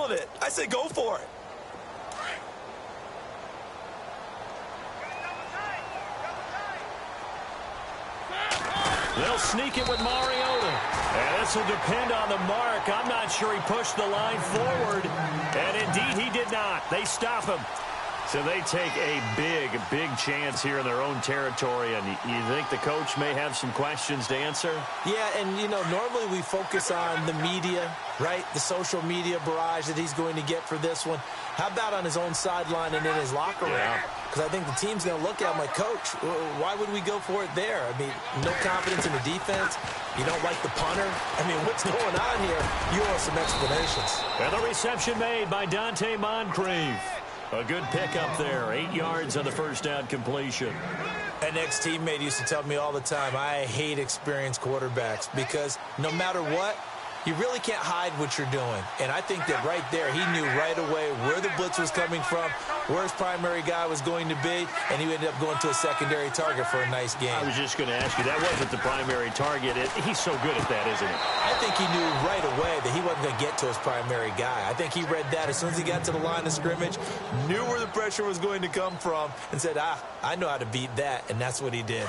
feeling it. I say go for it. They'll sneak it with Mariota. And this will depend on the mark. I'm not sure he pushed the line forward. And indeed, he did not. They stop him. So they take a big chance here in their own territory. And you think the coach may have some questions to answer? Yeah, and, you know, normally we focus on the media, right? The social media barrage that he's going to get for this one. How about on his own sideline and in his locker room? Because I think the team's going to look at him like, Coach, why would we go for it there? I mean, no confidence in the defense. You don't like the punter. I mean, what's going on here? You want some explanations. And the reception made by Dante Moncrief. A good pickup there. 8 yards on the first down completion. An ex-teammate used to tell me all the time, I hate experienced quarterbacks because no matter what, you really can't hide what you're doing. And I think that right there, he knew right away where the blitz was coming from, where his primary guy was going to be, and he ended up going to a secondary target for a nice game. I was just going to ask you, that wasn't the primary target. He's so good at that, isn't he? I think he knew right away that he wasn't going to get to his primary guy. I think he read that as soon as he got to the line of scrimmage, knew where the pressure was going to come from, and said, I know how to beat that, and that's what he did.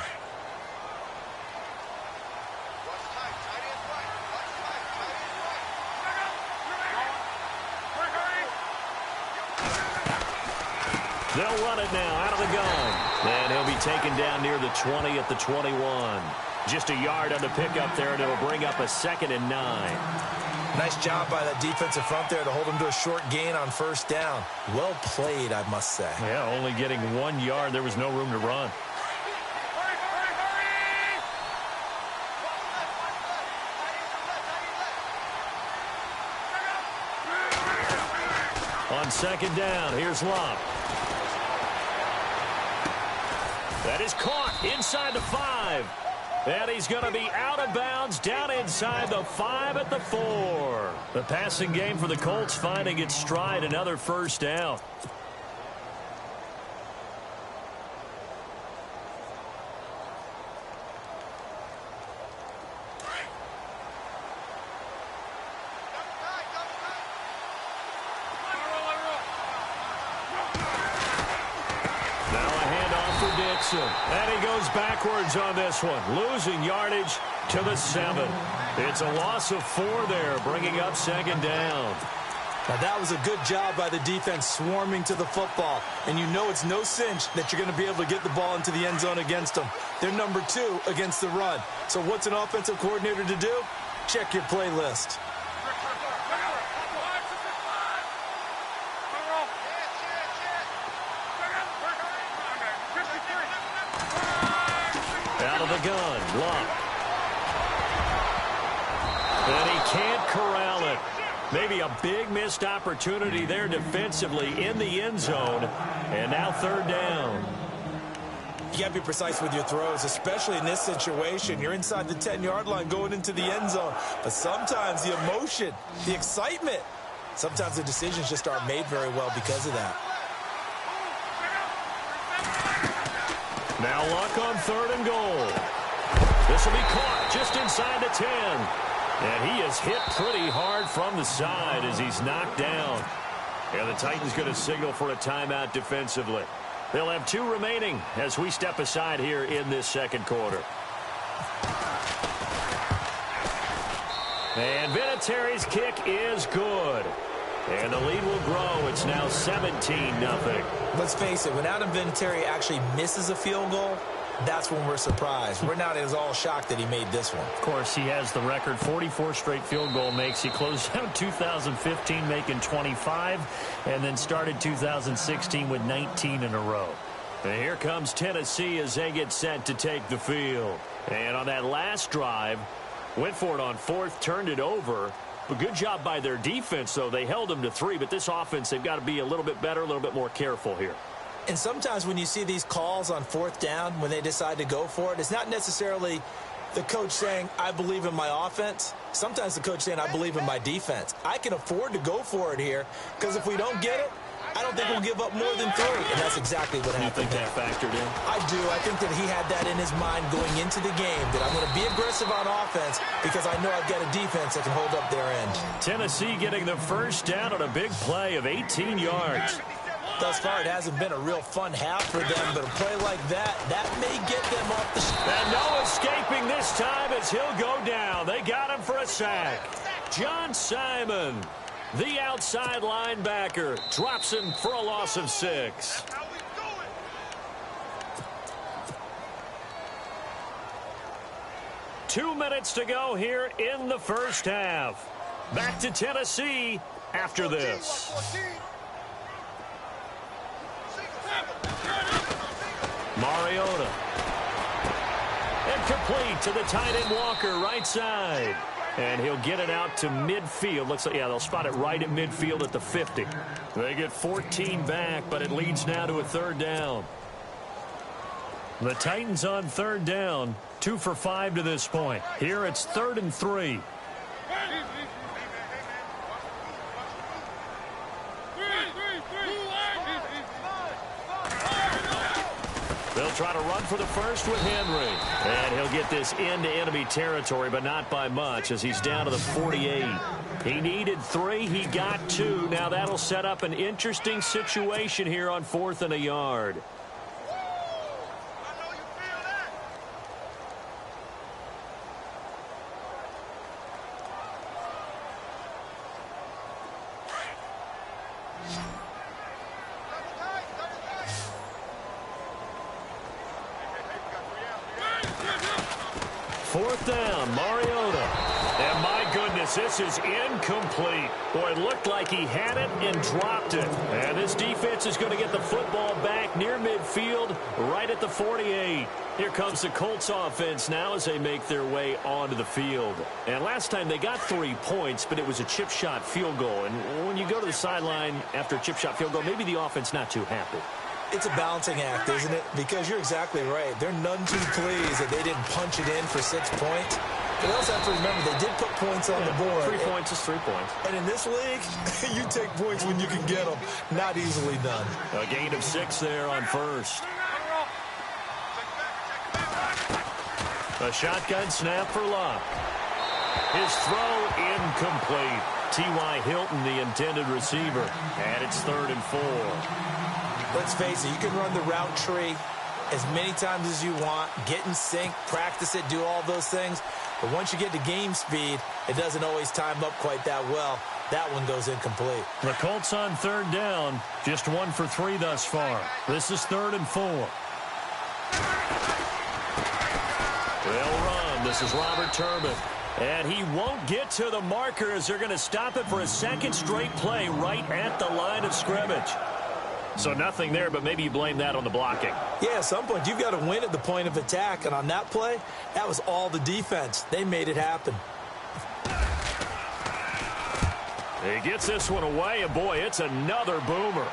They'll run it now out of the gun. And he'll be taken down near the 20 at the 21. Just a yard on the pickup there, and it'll bring up a 2nd and 9. Nice job by that defensive front there to hold him to a short gain on first down. Well played, I must say. Yeah, only getting 1 yard. There was no room to run. On second down, here's Love. That is caught inside the 5. And he's going to be out of bounds down inside the 5 at the 4. The passing game for the Colts finding its stride, another first down. And he goes backwards on this one, losing yardage to the 7. It's a loss of 4 there, bringing up second down. Now that was a good job by the defense swarming to the football. And you know it's no cinch that you're going to be able to get the ball into the end zone against them. They're number 2 against the run. So what's an offensive coordinator to do? Check your playlist. Out of the gun, Love. And he can't corral it. Maybe a big missed opportunity there defensively in the end zone. And now third down. You got to be precise with your throws, especially in this situation. You're inside the 10-yard line going into the end zone. But sometimes the emotion, the excitement, sometimes the decisions just aren't made very well because of that. Now Luck on 3rd and goal. This will be caught just inside the 10. And he is hit pretty hard from the side as he's knocked down. And the Titans going to signal for a timeout defensively. They'll have 2 remaining as we step aside here in this second quarter. And Vinatieri's kick is good. And the lead will grow. It's now 17-0. Let's face it, when Adam Vinatieri actually misses a field goal, that's when we're surprised. We're not as all shocked that he made this one. Of course, he has the record, 44 straight field goal makes. He closed out 2015 making 25, and then started 2016 with 19 in a row. And here comes Tennessee as they get set to take the field. And on that last drive, went for it on 4th, turned it over. A good job by their defense, though. They held them to 3, but this offense, they've got to be a little bit better, a little bit more careful here. And sometimes when you see these calls on 4th down, when they decide to go for it, it's not necessarily the coach saying, I believe in my offense. Sometimes the coach saying, I believe in my defense. I can afford to go for it here because if we don't get it, I don't think we'll give up more than 3. And that's exactly what happened. You think that factored in? I do. I think that he had that in his mind going into the game, that I'm going to be aggressive on offense because I know I've got a defense that can hold up their end. Tennessee getting the first down on a big play of 18 yards. Thus far, it hasn't been a real fun half for them, but a play like that may get them off the And no escaping this time as he'll go down. They got him for a sack. John Simon, the outside linebacker, drops him for a loss of 6. Two minutes to go here in the first half. Back to Tennessee after this. Mariota. And complete to the tight end Walker, right side. And he'll get it out to midfield. Looks like, yeah, they'll spot it right at midfield at the 50. They get 14 back, but it leads now to a 3rd down. The Titans on 3rd down, 2 for 5 to this point. Here it's 3rd and 3. They'll try to run for the first with Henry. And he'll get this into enemy territory, but not by much as he's down to the 48. He needed 3. He got 2. Now that'll set up an interesting situation here on 4th and a yard. Fourth down, Mariota. And my goodness, this is incomplete. Boy, it looked like he had it and dropped it. And this defense is going to get the football back near midfield, right at the 48. Here comes the Colts offense now as they make their way onto the field. And last time they got 3 points, but it was a chip shot field goal. And when you go to the sideline after a chip shot field goal, maybe the offense not too happy. It's a balancing act, isn't it? Because you're exactly right. They're none too pleased that they didn't punch it in for 6 points. But they also have to remember they did put points on the board. 3 points is 3 points. And in this league, you take points when you can get them. Not easily done. A gain of 6 there on first. A shotgun snap for Luck. His throw incomplete. T.Y. Hilton, the intended receiver. And it's 3rd and 4. Let's face it, you can run the route tree as many times as you want, get in sync, practice it, do all those things. But once you get to game speed, it doesn't always time up quite that well. That one goes incomplete. The Colts on 3rd down, just 1 for 3 thus far. This is 3rd and 4. They'll run. This is Robert Turbin. And he won't get to the marker as they're going to stop it for a 2nd straight play right at the line of scrimmage. So nothing there, but maybe you blame that on the blocking. Yeah, at some point, you've got to win at the point of attack. And on that play, that was all the defense. They made it happen. He gets this one away, and boy, it's another boomer.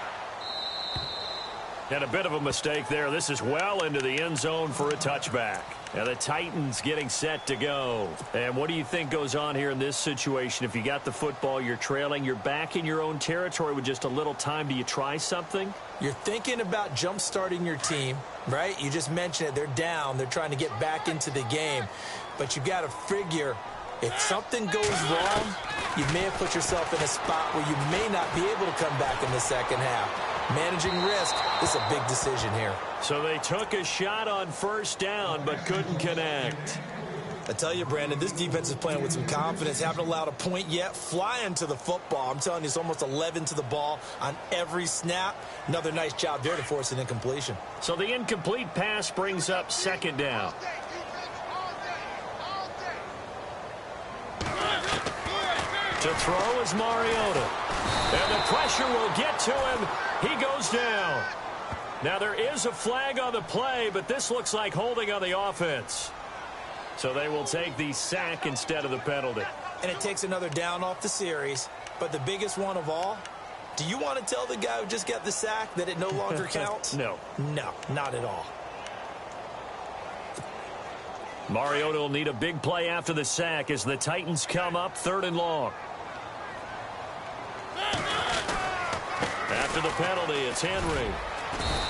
And a bit of a mistake there. This is well into the end zone for a touchback. Now the Titans getting set to go. And what do you think goes on here in this situation? If you got the football, you're trailing, you're back in your own territory with just a little time. Do you try something? You're thinking about jump-starting your team, right? You just mentioned it. They're down. They're trying to get back into the game. But you got to figure if something goes wrong, you may have put yourself in a spot where you may not be able to come back in the second half. Managing risk, this is a big decision here. So they took a shot on 1st down but couldn't connect. I tell you, Brandon, this defense is playing with some confidence. Haven't allowed a point yet. Flying to the football. I'm telling you, it's almost 11 to the ball on every snap. Another nice job there to force an incompletion. So the incomplete pass brings up 2nd down. To throw is Mariota. And the pressure will get to him. He goes down. Now there is a flag on the play, but this looks like holding on the offense. So they will take the sack instead of the penalty. And it takes another down off the series. But the biggest one of all, do you want to tell the guy who just got the sack that it no longer counts? No. No, not at all. Mariota will need a big play after the sack as the Titans come up 3rd and long. At After the penalty, it's Henry.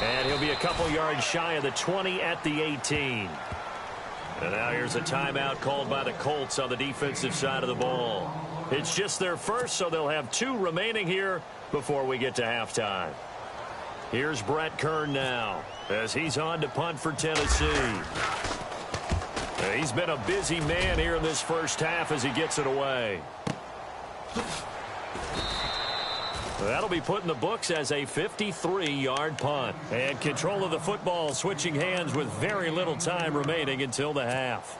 And he'll be a couple yards shy of the 20 at the 18. And now here's a timeout called by the Colts on the defensive side of the ball. It's just their first, so they'll have 2 remaining here before we get to halftime. Here's Brett Kern now as he's on to punt for Tennessee. He's been a busy man here in this first half as he gets it away. That'll be put in the books as a 53-yard punt. And control of the football switching hands with very little time remaining until the half.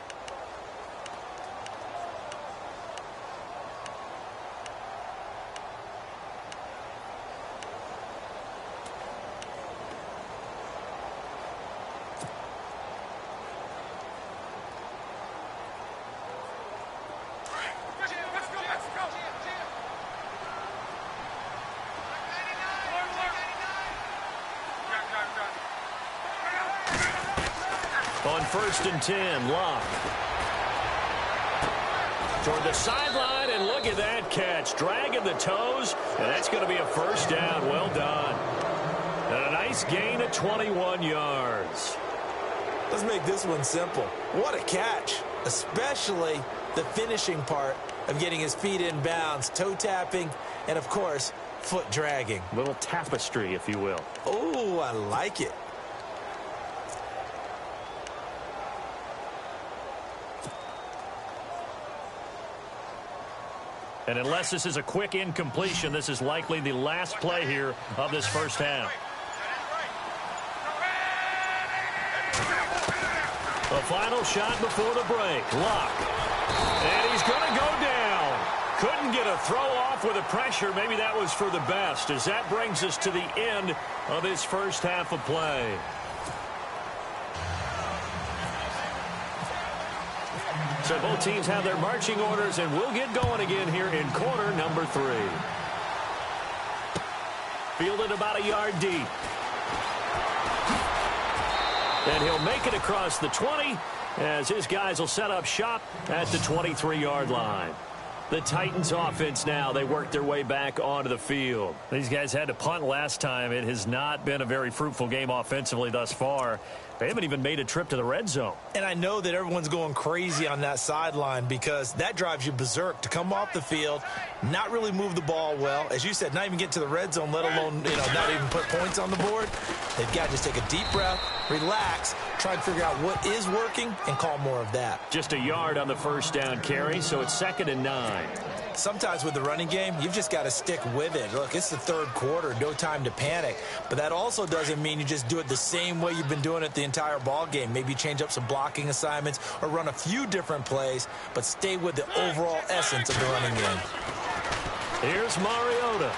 On 1st and 10, Locke. Toward the sideline, and look at that catch. Dragging the toes, and that's going to be a first down. Well done. And a nice gain of 21 yards. Let's make this one simple. What a catch, especially the finishing part of getting his feet in bounds, toe tapping, and, of course, foot dragging. Little tapestry, if you will. Oh, I like it. And unless this is a quick incompletion, this is likely the last play here of this first half. The final shot before the break. Locke. And he's going to go down. Couldn't get a throw off with the pressure. Maybe that was for the best, as that brings us to the end of this first half of play. So both teams have their marching orders, and we'll get going again here in quarter number 3. Fielded about a yard deep. And he'll make it across the 20 as his guys will set up shop at the 23-yard line. The Titans offense now, they work their way back onto the field. These guys had to punt last time. It has not been a very fruitful game offensively thus far. They haven't even made a trip to the red zone. And I know that everyone's going crazy on that sideline because that drives you berserk to come off the field, not really move the ball well. As you said, not even get to the red zone, let alone, not even put points on the board. They've got to just take a deep breath, relax, try to figure out what is working, and call more of that. Just a yard on the first down carry, so it's 2nd and 9. Sometimes with the running game, you've just got to stick with it. Look, it's the third quarter, no time to panic. But that also doesn't mean you just do it the same way you've been doing it the entire ball game. Maybe change up some blocking assignments or run a few different plays, but stay with the overall essence of the running game. Here's Mariota.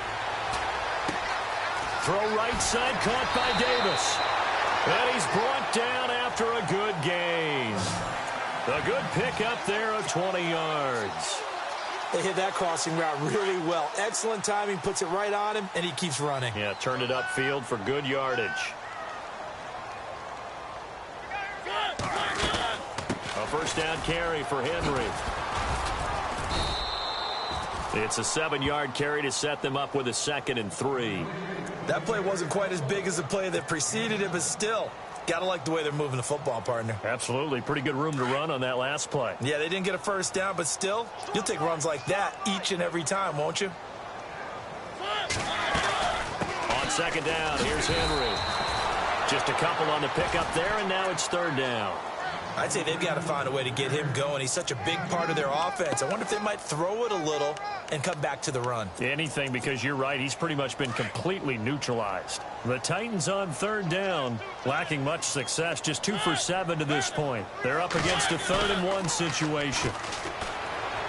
Throw right side, caught by Davis. And he's brought down after a good gain. A good pickup there of 20 yards. They hit that crossing route really well. Excellent timing, puts it right on him, and he keeps running. Yeah, turned it upfield for good yardage. A first down carry for Henry. It's a 7-yard carry to set them up with a 2nd and 3. That play wasn't quite as big as the play that preceded it, but still, got to like the way they're moving the football, partner. Absolutely. Pretty good room to run on that last play. Yeah, they didn't get a first down, but still, you'll take runs like that each and every time, won't you? On 2nd down, here's Henry. Just a couple on the pickup there, and now it's 3rd down. I'd say they've got to find a way to get him going. He's such a big part of their offense. I wonder if they might throw it a little and come back to the run. Anything, because you're right. He's pretty much been completely neutralized. The Titans on 3rd down, lacking much success, just 2 for 7 to this point. They're up against a 3rd and 1 situation.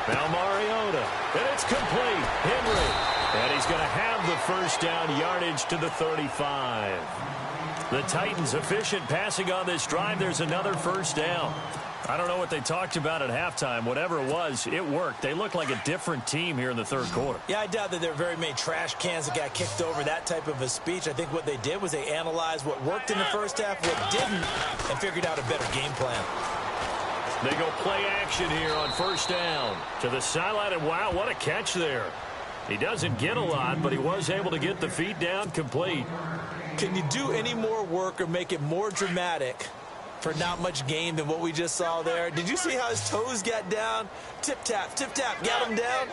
Now Mariota, and it's complete. Henry, and he's going to have the first down, yardage to the 35. The Titans efficient passing on this drive. There's another first down. I don't know what they talked about at halftime. Whatever it was, it worked. They look like a different team here in the 3rd quarter. Yeah, I doubt that there are very many trash cans that got kicked over, that type of a speech. I think what they did was they analyzed what worked in the first half, what didn't, and figured out a better game plan. They go play action here on first down. To the sideline, and wow, what a catch there. He doesn't get a lot, but he was able to get the feet down complete. Can you do any more work or make it more dramatic for not much gain than what we just saw there? Did you see how his toes got down? Tip-tap, got him down.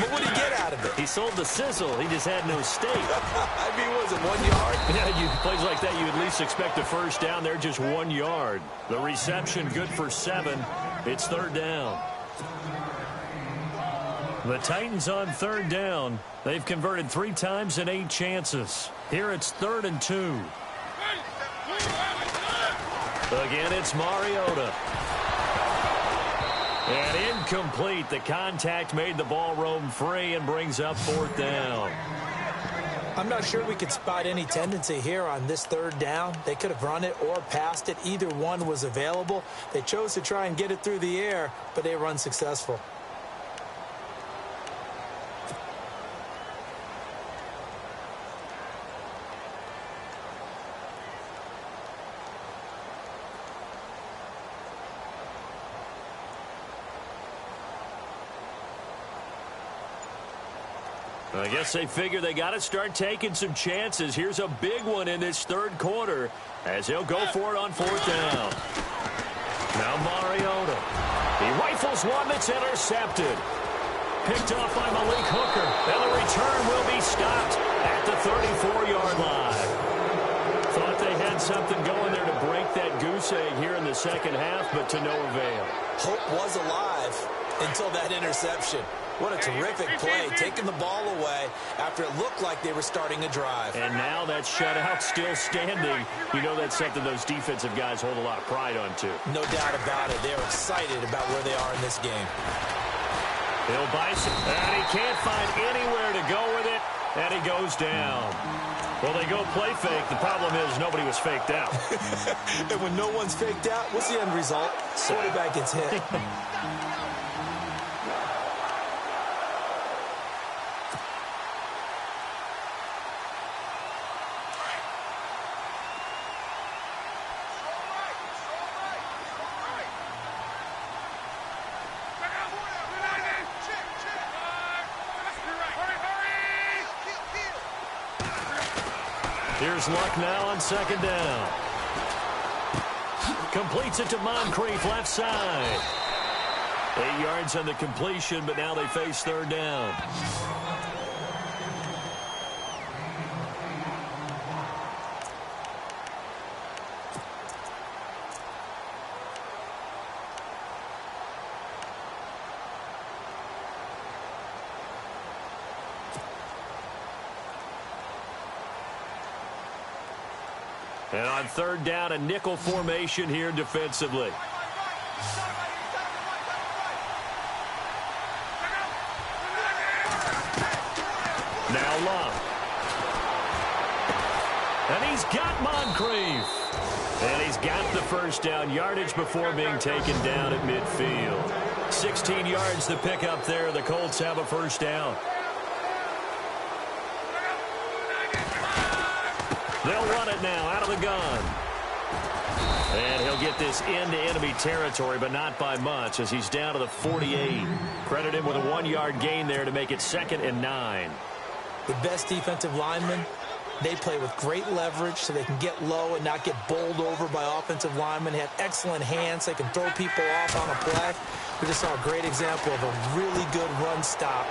But what did he get out of it? He sold the sizzle. He just had no steak. I mean, was it 1 yard? Yeah, plays like that, you at least expect a first down. They're just 1 yard. The reception good for 7. It's third down. The Titans on third down. They've converted 3 times in 8 chances. Here it's 3rd and 2. Again, it's Mariota. And incomplete. The contact made the ball roam free and brings up 4th down. I'm not sure we could spot any tendency here on this 3rd down. They could have run it or passed it. Either one was available. They chose to try and get it through the air, but they were unsuccessful. I guess they figure they got to start taking some chances. Here's a big one in this 3rd quarter as he'll go for it on 4th down. Now Mariota. He rifles one that's intercepted. Picked off by Malik Hooker. And the return will be stopped at the 34-yard line. Thought they had something going there to break that goose egg here in the second half, but to no avail. Hope was alive until that interception. What a terrific play, taking the ball away after it looked like they were starting a drive. And now that shutout still standing. You know that's something those defensive guys hold a lot of pride on, too. No doubt about it. They're excited about where they are in this game. Bill Bison, and he can't find anywhere to go with it, and he goes down. Well, they go play fake. The problem is nobody was faked out. And when no one's faked out, what's the end result? Quarterback gets hit. Here's Luck now on 2nd down. Completes it to Moncrief, left side. 8 yards on the completion, but now they face 3rd down. And on 3rd down, a nickel formation here defensively. Now Love. And he's got Moncrief. And he's got the first down yardage before being taken down at midfield. 16 yards to pick up there. The Colts have a first down. They'll run it now out of the gun. And he'll get this into enemy territory, but not by much as he's down to the 48. Credit him with a 1-yard gain there to make it 2nd and 9. The best defensive linemen, they play with great leverage so they can get low and not get bowled over by offensive linemen. They have excellent hands. They can throw people off on a play. We just saw a great example of a really good run stop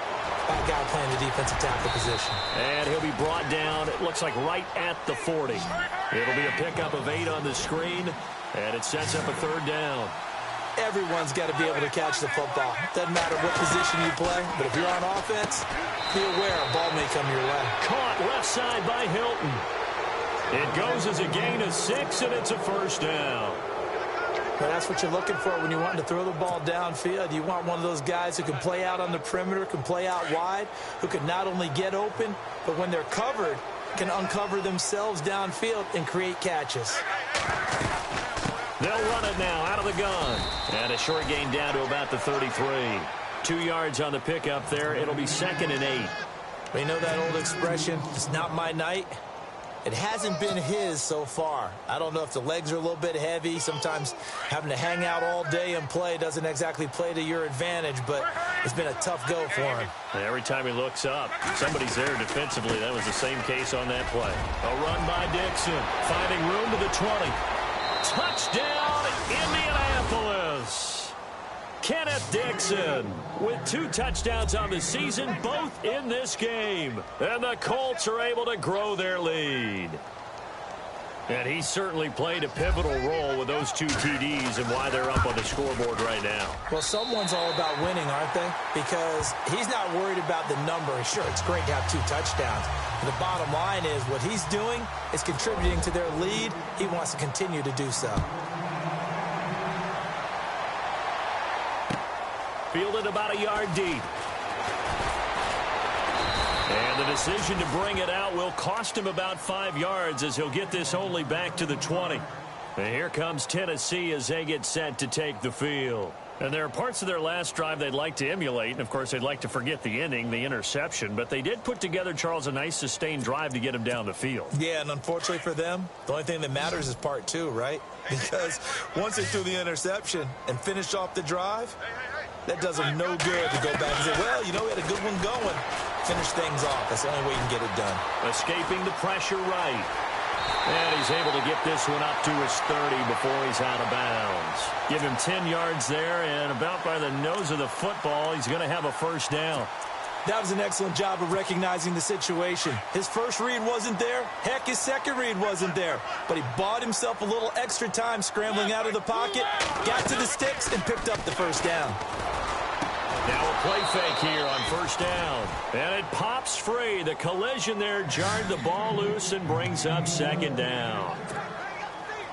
by a guy playing the defensive tackle position. And he'll be brought down, it looks like right at the 40. It'll be a pickup of 8 on the screen, and it sets up a 3rd down. Everyone's got to be able to catch the football. Doesn't matter what position you play, but if you're on offense, be aware a ball may come your way. Caught left side by Hilton. It goes as a gain of 6, and it's a first down. Well, that's what you're looking for when you want to throw the ball downfield. You want one of those guys who can play out on the perimeter, can play out wide, who can not only get open, but when they're covered, can uncover themselves downfield and create catches. They'll run it now out of the gun. And a short gain down to about the 33. 2 yards on the pickup there. It'll be 2nd and 8. We know that old expression, it's not my night. It hasn't been his so far. I don't know if the legs are a little bit heavy. Sometimes having to hang out all day and play doesn't exactly play to your advantage, but it's been a tough go for him. And every time he looks up, somebody's there defensively. That was the same case on that play. A run by Dixon, finding room to the 20. Touchdown, Indianapolis! Kenneth Dixon with 2 touchdowns on the season, both in this game. And the Colts are able to grow their lead. And he certainly played a pivotal role with those 2 TDs and why they're up on the scoreboard right now. Well, someone's all about winning, aren't they? Because he's not worried about the number. Sure, it's great to have 2 touchdowns. But the bottom line is what he's doing is contributing to their lead. He wants to continue to do so. Fielded about a yard deep. And the decision to bring it out will cost him about 5 yards as he'll get this only back to the 20. And here comes Tennessee as they get set to take the field. And there are parts of their last drive they'd like to emulate. And, of course, they'd like to forget the ending, the interception. But they did put together, Charles, a nice sustained drive to get him down the field. Yeah, and unfortunately for them, the only thing that matters is part 2, right? Because once they threw the interception and finished off the drive, that does them no good to go back and say, well, you know, we had a good one going. Finish things off. That's the only way you can get it done. Escaping the pressure right. And he's able to get this one up to his 30 before he's out of bounds. Give him 10 yards there, and about by the nose of the football, he's going to have a first down. That was an excellent job of recognizing the situation. His first read wasn't there. Heck, his second read wasn't there. But he bought himself a little extra time scrambling out of the pocket, got to the sticks, and picked up the first down. Now a play fake here on first down. And it pops free. The collision there jarred the ball loose and brings up second down.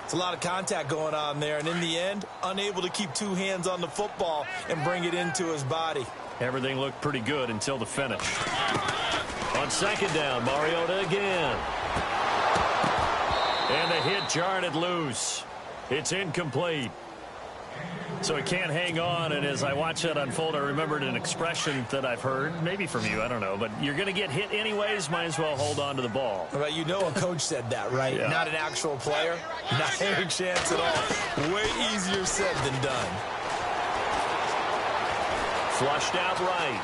It's a lot of contact going on there. And in the end, unable to keep 2 hands on the football and bring it into his body. Everything looked pretty good until the finish. On second down, Mariota again. And the hit jarred it loose. It's incomplete. So he can't hang on, and as I watch that unfold, I remembered an expression that I've heard, maybe from you, I don't know, but you're going to get hit anyways, might as well hold on to the ball. Well, you know a coach said that, right? Yeah. Not an actual player. Not any chance at all. Way easier said than done. Flushed out right.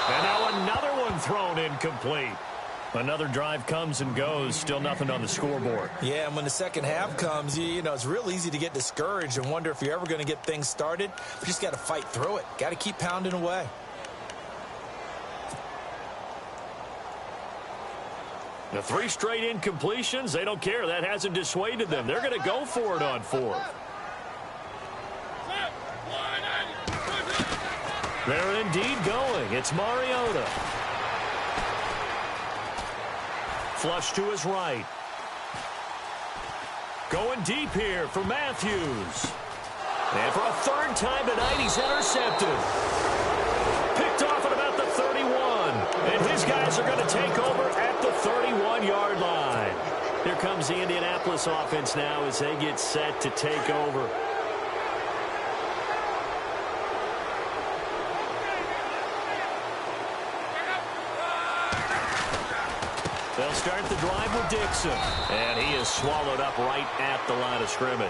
And now another one thrown incomplete. Another drive comes and goes, still nothing on the scoreboard. Yeah, and when the second half comes, you know, it's real easy to get discouraged and wonder if you're ever going to get things started. You just got to fight through it. Got to keep pounding away. The 3 straight incompletions, they don't care. That hasn't dissuaded them. They're going to go for it on 4th. They're indeed going. It's Mariota. Flush to his right. Going deep here for Matthews. And for a 3rd time tonight, he's intercepted. Picked off at about the 31. And his guys are going to take over at the 31-yard line. Here comes the Indianapolis offense now as they get set to take over. They'll start the drive with Dixon. And he is swallowed up right at the line of scrimmage.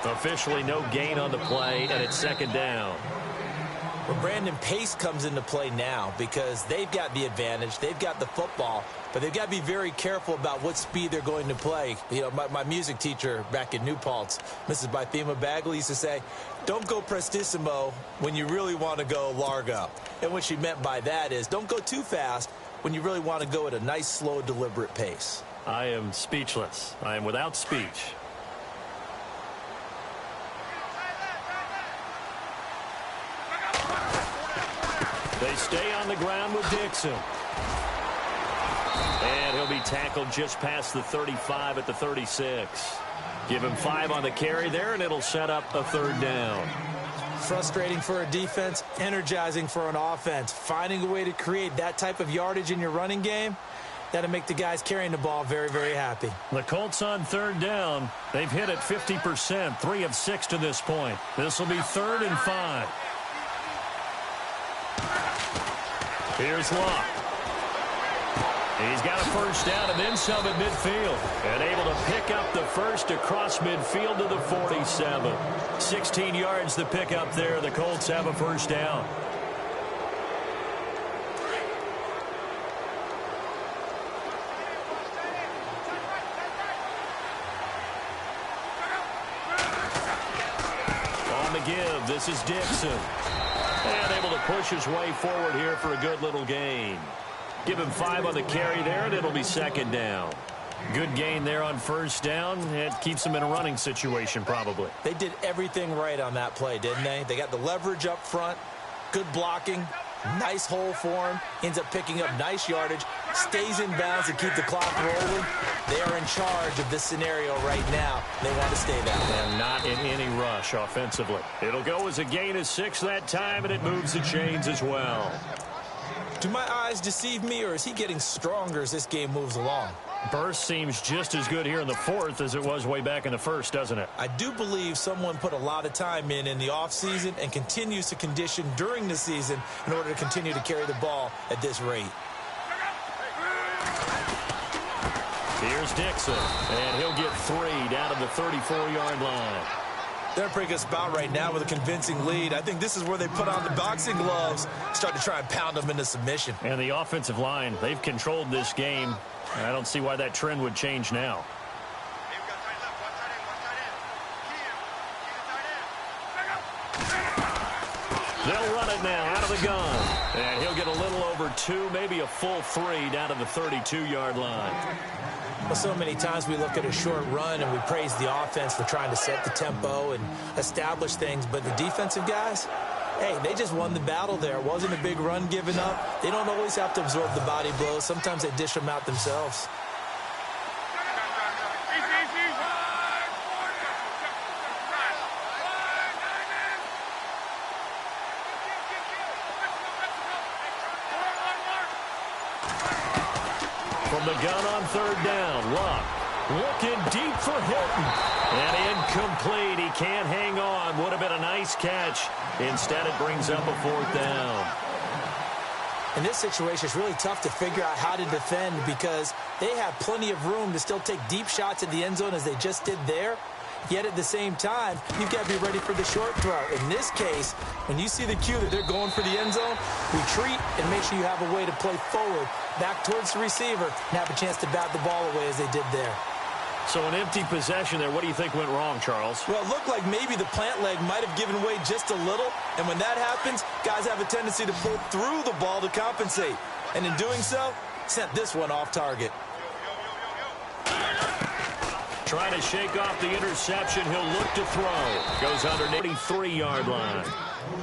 Officially no gain on the play, and it's second down. Well, Brandon, pace comes into play now because they've got the advantage. They've got the football, but they've got to be very careful about what speed they're going to play. You know, my music teacher back in New Paltz, Mrs. Bythema Bagley, used to say, don't go prestissimo when you really want to go largo. And what she meant by that is don't go too fast when you really want to go at a nice, slow, deliberate pace. I am speechless. I am without speech. They stay on the ground with Dixon. And he'll be tackled just past the 35 at the 36. Give him 5 on the carry there, and it'll set up a 3rd down. Frustrating for a defense, energizing for an offense. Finding a way to create that type of yardage in your running game, that'll make the guys carrying the ball very, very happy. The Colts on 3rd down. They've hit it 50%, 3 of 6 to this point. This will be 3rd and 5. Here's Locke. He's got a first down and then some at midfield. And able to pick up the first across midfield to the 47. 16 yards the pickup there. The Colts have a first down. On the give, this is Dixon. And able to push his way forward here for a good little gain. Give him 5 on the carry there, and it'll be second down. Good gain there on first down. It keeps them in a running situation, probably. They did everything right on that play, didn't they? They got the leverage up front, good blocking, nice hole for him, ends up picking up nice yardage, stays in bounds to keep the clock rolling. They are in charge of this scenario right now. They want to stay that way. And not in any rush offensively. It'll go as a gain of 6 that time, and it moves the chains as well. Do my eyes deceive me, or is he getting stronger as this game moves along? Burst seems just as good here in the fourth as it was way back in the first, doesn't it? I do believe someone put a lot of time in the offseason and continues to condition during the season in order to continue to carry the ball at this rate. Here's Dixon, and he'll get 3 down to the 34-yard line. They're in a pretty good spot right now with a convincing lead. I think this is where they put on the boxing gloves, start to try and pound them into submission. And the offensive line, they've controlled this game. I don't see why that trend would change now. They'll run it now out of the gun. And he'll get a little over 2, maybe a full 3 down to the 32-yard line. Well, so many times we look at a short run and we praise the offense for trying to set the tempo and establish things, but the defensive guys, hey, they just won the battle there. It wasn't a big run given up. They don't always have to absorb the body blows. Sometimes they dish them out themselves. From the gun on third down, Luck looking deep for Hilton. And incomplete. He can't hang on. Would have been a nice catch. Instead, it brings up a fourth down. In this situation, it's really tough to figure out how to defend because they have plenty of room to still take deep shots at the end zone as they just did there. Yet at the same time, you've got to be ready for the short throw. In this case, when you see the cue that they're going for the end zone, retreat and make sure you have a way to play forward, back towards the receiver, and have a chance to bat the ball away as they did there. So an empty possession there. What do you think went wrong, Charles? Well, it looked like maybe the plant leg might have given way just a little, and when that happens, guys have a tendency to pull through the ball to compensate. And in doing so, sent this one off target. Trying to shake off the interception. He'll look to throw. Goes under the 83-yard line.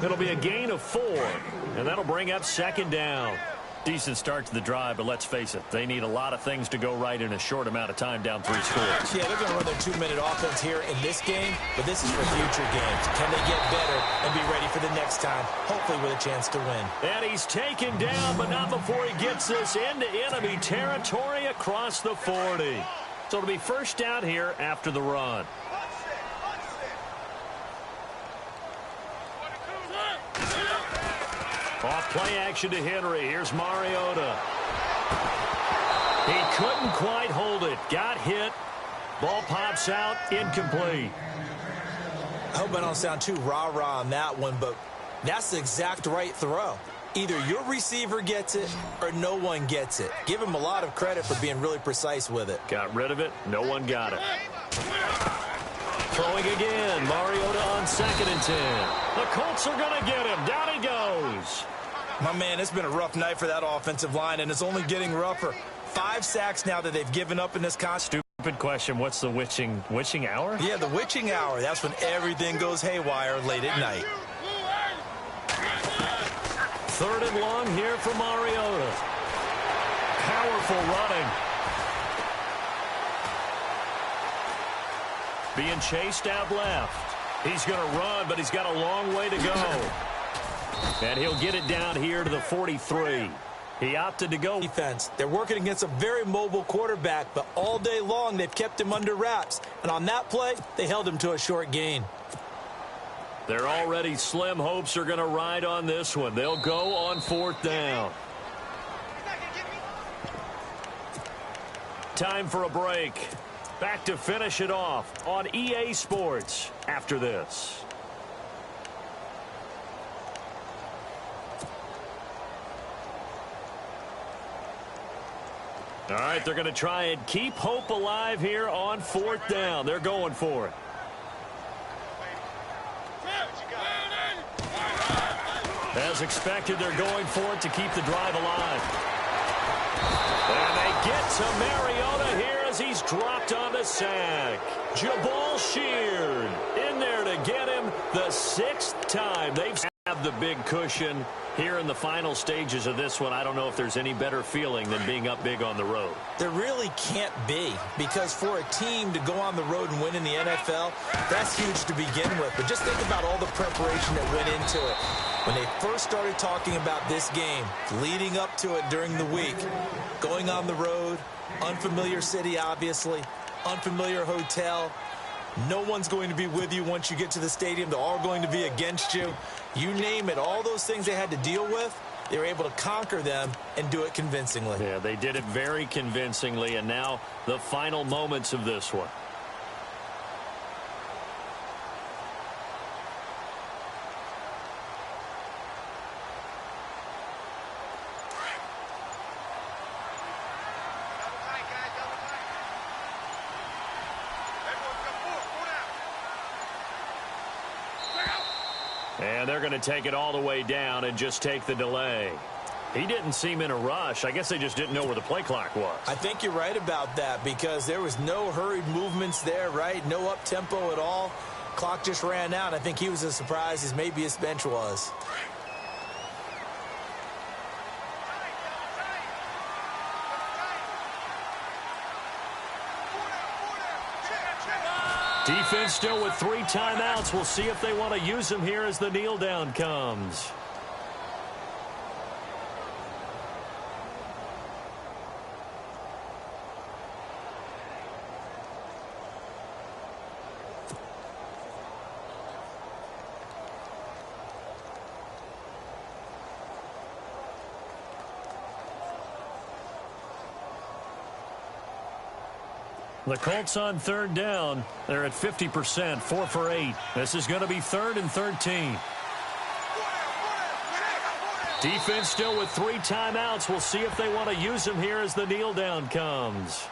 It'll be a gain of 4, and that'll bring up second down. Decent start to the drive, but let's face it, they need a lot of things to go right in a short amount of time down 3 scores. Yeah, they're going to run their 2-minute offense here in this game, but this is for future games. Can they get better and be ready for the next time, hopefully with a chance to win? And he's taken down, but not before he gets this into enemy territory across the 40. So it'll be first down here after the run. Off play action to Henry. Here's Mariota. He couldn't quite hold it. Got hit. Ball pops out. Incomplete. I hope I don't sound too rah-rah on that one, but that's the exact right throw. Either your receiver gets it or no one gets it. Give him a lot of credit for being really precise with it. Got rid of it. No one got it. Throwing again. Mariota on 2nd and 10. The Colts are going to get him. Down he goes. My man, it's been a rough night for that offensive line, and it's only getting rougher. 5 sacks now that they've given up in this contest. Stupid question. What's the witching hour? Yeah, the witching hour. That's when everything goes haywire late at night. 3rd and long here for Mariota. Powerful running. Being chased out left. He's going to run, but he's got a long way to go. And he'll get it down here to the 43. He opted to go. Defense. They're working against a very mobile quarterback, but all day long they've kept him under wraps. And on that play, they held him to a short gain. Their already slim hopes are going to ride on this one. They'll go on 4th down. Time for a break. Back to finish it off on EA Sports after this. All right, they're going to try and keep hope alive here on 4th down. They're going for it. As expected, they're going for it to keep the drive alive. And they get to Mariota here as he's dropped on the sack. Jabal Sheard in there to get him the 6th time. They've had the big cushion here in the final stages of this one. I don't know if there's any better feeling than being up big on the road. There really can't be, because for a team to go on the road and win in the NFL, that's huge to begin with. But just think about all the preparation that went into it. When they first started talking about this game, leading up to it during the week, going on the road, unfamiliar city, obviously, unfamiliar hotel. No one's going to be with you once you get to the stadium. They're all going to be against you. You name it, all those things they had to deal with, they were able to conquer them and do it convincingly. Yeah, they did it very convincingly, and now the final moments of this one. And they're going to take it all the way down and just take the delay. He didn't seem in a rush. I guess they just didn't know where the play clock was. I think you're right about that, because there was no hurried movements there, right? No up-tempo at all. Clock just ran out. I think he was as surprised as maybe his bench was. Defense still with 3 timeouts. We'll see if they want to use them here as the kneel down comes. The Colts on 3rd down. They're at 50%, 4 for 8. This is going to be 3rd and 13. Defense still with 3 timeouts. We'll see if they want to use them here as the kneel down comes.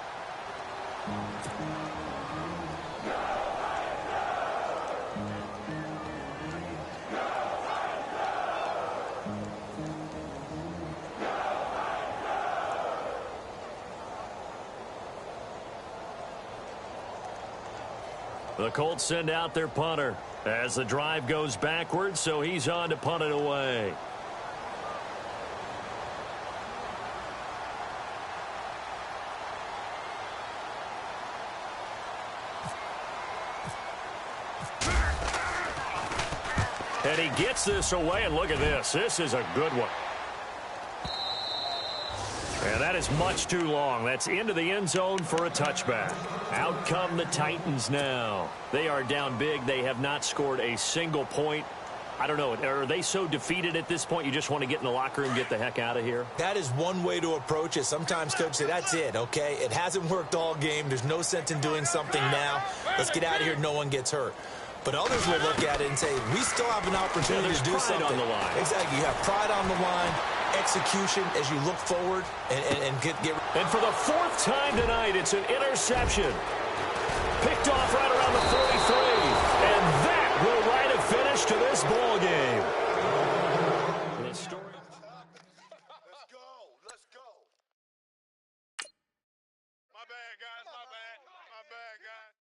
The Colts send out their punter as the drive goes backwards, so he's on to punt it away. And he gets this away, and look at this. This is a good one. And that is much too long. That's into the end zone for a touchback. Out come the Titans now. They are down big. They have not scored a single point. I don't know. Are they so defeated at this point you just want to get in the locker room and get the heck out of here? That is one way to approach it. Sometimes coaches say, that's it, okay? It hasn't worked all game. There's no sense in doing something now. Let's get out of here. No one gets hurt. But others will look at it and say, we still have an opportunity to do something. On the line. Exactly. You have pride on the line, execution as you look forward and get. And for the 4th time tonight, it's an interception. Picked off right around the 43. And that will write a finish to this ball game. Let's go. Let's go. My bad, guys. My bad, guys.